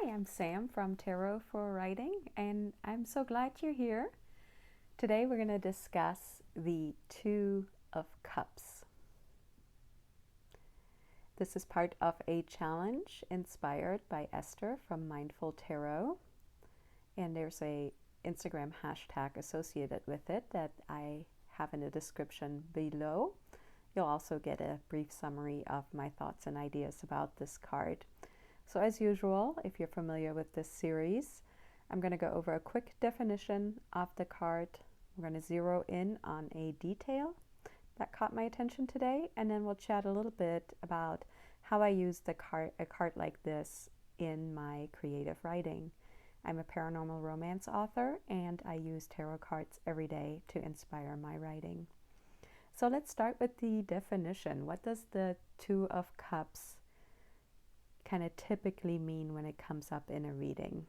Hi, I'm Sam from Tarot for Writing, and I'm so glad you're here. Today we're going to discuss the Two of Cups. This is part of a challenge inspired by Esther from Mindful Tarot, and there's a Instagram hashtag associated with it that I have in the description below. You'll also get a brief summary of my thoughts and ideas about this card. So as usual, if you're familiar with this series, I'm going to go over a quick definition of the card. We're going to zero in on a detail that caught my attention today, and then we'll chat a little bit about how I use a card like this in my creative writing. I'm a paranormal romance author, and I use tarot cards every day to inspire my writing. So let's start with the definition. What does the Two of Cups kind of typically mean when it comes up in a reading?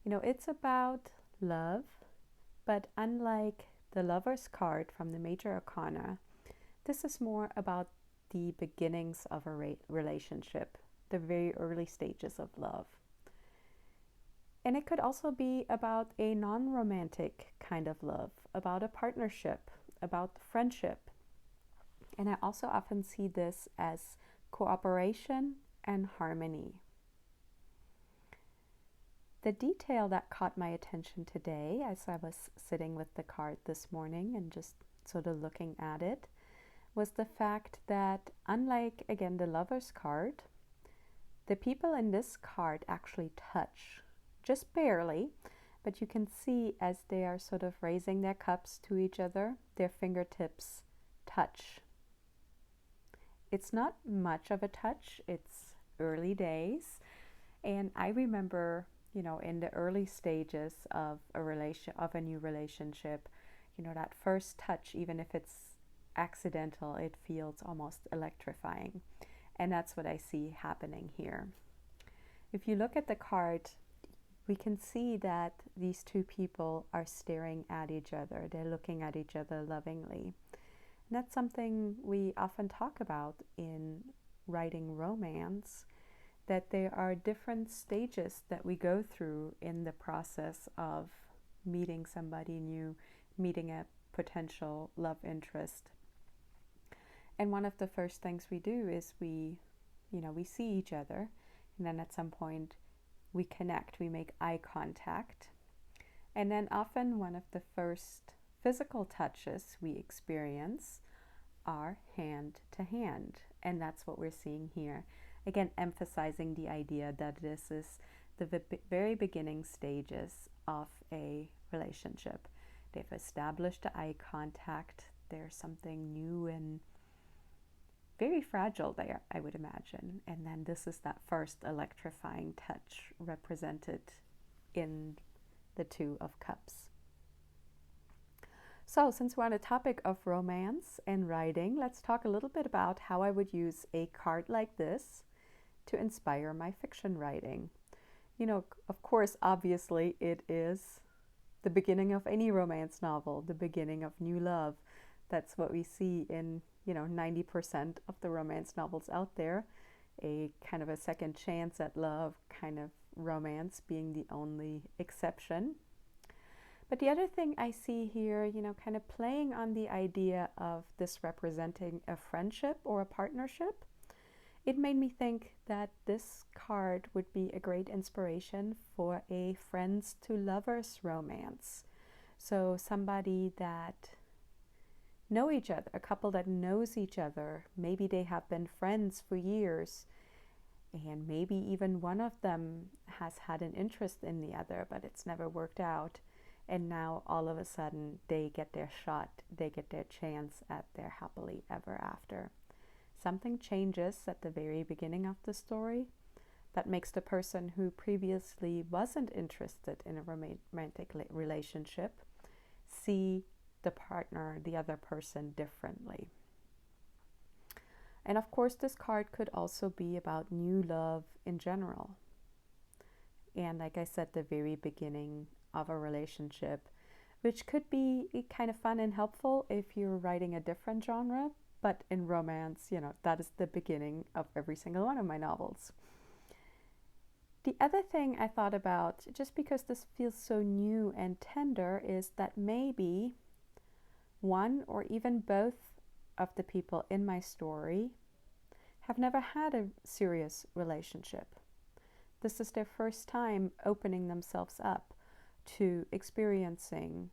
You know, it's about love, but unlike the Lover's card from the Major Arcana, this is more about the beginnings of a relationship, the very early stages of love. And it could also be about a non-romantic kind of love, about a partnership, about friendship. And I also often see this as cooperation and harmony. The detail that caught my attention today as I was sitting with the card this morning and just sort of looking at it was the fact that, unlike, again, the Lover's card, the people in this card actually touch, just barely, but you can see as they are sort of raising their cups to each other, their fingertips touch. It's not much of a touch, it's early days, and I remember, you know, in the early stages of a new relationship, you know, that first touch, even if it's accidental, it feels almost electrifying, and that's what I see happening here. If you look at the card, we can see that these two people are staring at each other. They're looking at each other lovingly. And that's something we often talk about in writing romance, that there are different stages that we go through in the process of meeting somebody new, meeting a potential love interest. And one of the first things we do is we see each other, and then at some point we connect, we make eye contact. And then often one of the first physical touches we experience are hand to hand. And that's what we're seeing here. Again, emphasizing the idea that this is the very beginning stages of a relationship. They've established the eye contact. There's something new and very fragile there, I would imagine. And then this is that first electrifying touch represented in the Two of Cups. So since we're on the topic of romance and writing, let's talk a little bit about how I would use a card like this to inspire my fiction writing. You know, of course, obviously, it is the beginning of any romance novel, the beginning of new love. That's what we see in, 90% of the romance novels out there. A kind of a second chance at love kind of romance being the only exception. But the other thing I see here, kind of playing on the idea of this representing a friendship or a partnership, it made me think that this card would be a great inspiration for a friends to lovers romance. So somebody that know each other, a couple that knows each other, maybe they have been friends for years, and maybe even one of them has had an interest in the other, but it's never worked out. And now all of a sudden they get their shot, they get their chance at their happily ever after. Something changes at the very beginning of the story that makes the person who previously wasn't interested in a romantic relationship see the partner, the other person, differently. And of course, this card could also be about new love in general. And like I said, the very beginning of a relationship, which could be kind of fun and helpful if you're writing a different genre. But in romance, that is the beginning of every single one of my novels. The other thing I thought about, just because this feels so new and tender, is that maybe one or even both of the people in my story have never had a serious relationship. This is their first time opening themselves up to experiencing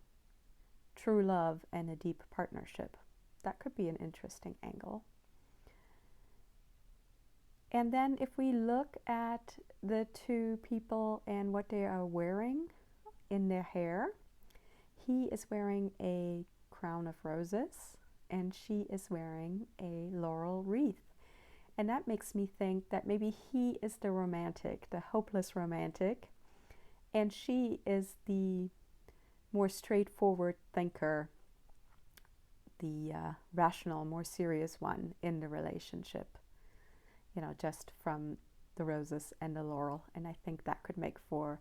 true love and a deep partnership. That could be an interesting angle. And then if we look at the two people and what they are wearing in their hair, he is wearing a crown of roses and she is wearing a laurel wreath. And that makes me think that maybe he is the romantic, the hopeless romantic, and she is the more straightforward thinker, the rational, more serious one in the relationship, just from the roses and the laurel. And I think that could make for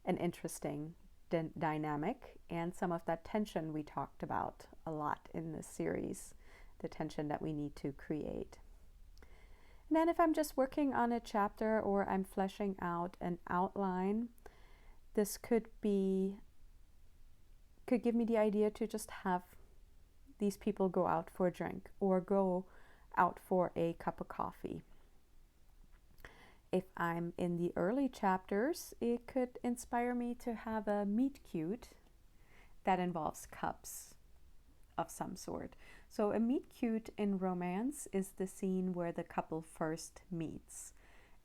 an interesting dynamic and some of that tension we talked about a lot in this series, the tension that we need to create. And then if I'm just working on a chapter or I'm fleshing out an outline, this could give me the idea to just have these people go out for a drink or go out for a cup of coffee. If I'm in the early chapters, it could inspire me to have a meet cute that involves cups of some sort. So a meet cute in romance is the scene where the couple first meets.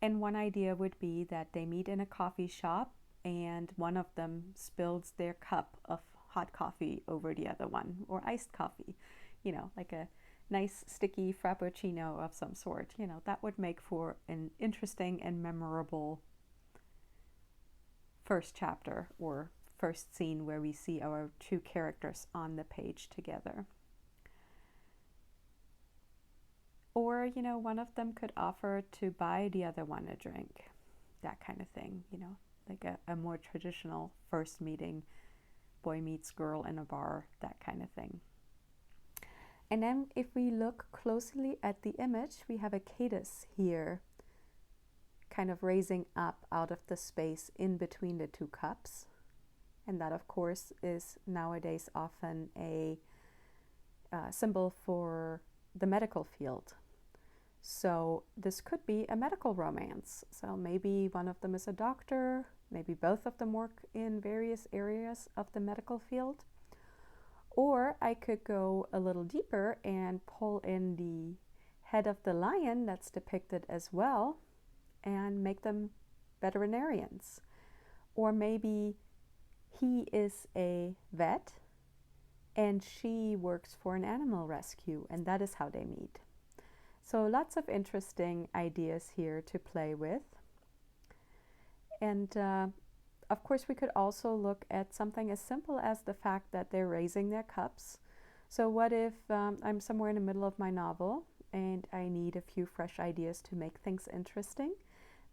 And one idea would be that they meet in a coffee shop and one of them spills their cup of hot coffee over the other one, or iced coffee, like a nice sticky frappuccino of some sort. That would make for an interesting and memorable first chapter or first scene where we see our two characters on the page together. Or, one of them could offer to buy the other one a drink, that kind of thing, like a more traditional first meeting, boy meets girl in a bar, that kind of thing. And then if we look closely at the image, we have a caddis here, kind of raising up out of the space in between the two cups. And that, of course, is nowadays often a symbol for the medical field. So this could be a medical romance. So maybe one of them is a doctor, maybe both of them work in various areas of the medical field. Or I could go a little deeper and pull in the head of the lion that's depicted as well and make them veterinarians. Or maybe he is a vet and she works for an animal rescue, and that is how they meet. So lots of interesting ideas here to play with. And of course, we could also look at something as simple as the fact that they're raising their cups. So what if I'm somewhere in the middle of my novel and I need a few fresh ideas to make things interesting?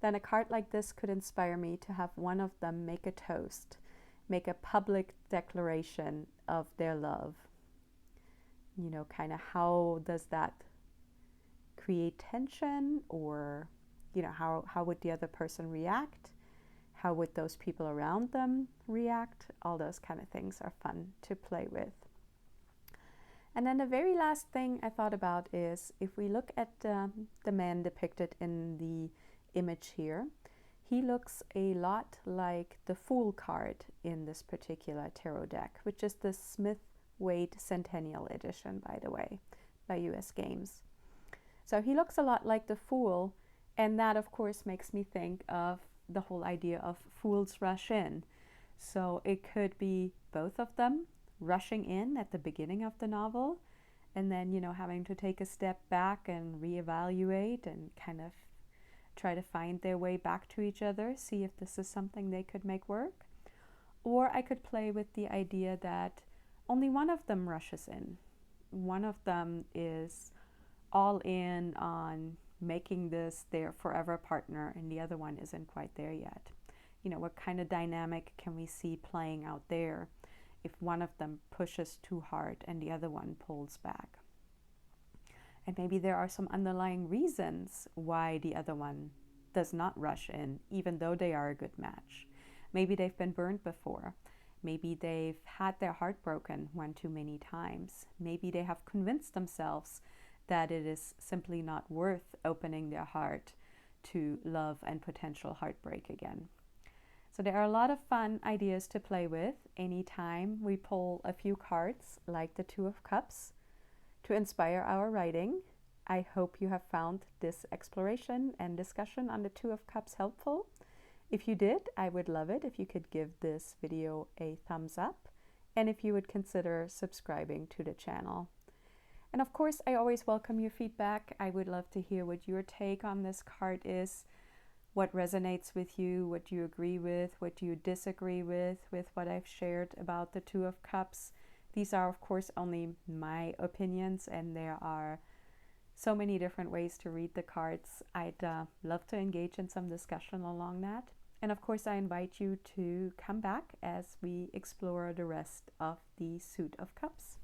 Then a card like this could inspire me to have one of them make a toast, make a public declaration of their love. Kind of how does that create tension, or, how would the other person react? How would those people around them react? All those kind of things are fun to play with. And then the very last thing I thought about is if we look at the man depicted in the image here, he looks a lot like the Fool card in this particular tarot deck, which is the Smith-Waite Centennial Edition, by the way, by US Games. So he looks a lot like the Fool, and that of course makes me think of the whole idea of fools rush in. So it could be both of them rushing in at the beginning of the novel and then, having to take a step back and reevaluate and kind of try to find their way back to each other, see if this is something they could make work. Or I could play with the idea that only one of them rushes in. One of them is all in on making this their forever partner and the other one isn't quite there yet. What kind of dynamic can we see playing out there if one of them pushes too hard and the other one pulls back? And maybe there are some underlying reasons why the other one does not rush in, even though they are a good match. Maybe they've been burned before. Maybe they've had their heart broken one too many times. Maybe they have convinced themselves that it is simply not worth opening their heart to love and potential heartbreak again. So there are a lot of fun ideas to play with anytime we pull a few cards like the Two of Cups to inspire our writing. I hope you have found this exploration and discussion on the Two of Cups helpful. If you did, I would love it if you could give this video a thumbs up and if you would consider subscribing to the channel. And of course, I always welcome your feedback. I would love to hear what your take on this card is, what resonates with you, what you agree with, what you disagree with what I've shared about the Two of Cups. These are, of course, only my opinions, and there are so many different ways to read the cards. I'd love to engage in some discussion along that. And of course, I invite you to come back as we explore the rest of the Suit of Cups.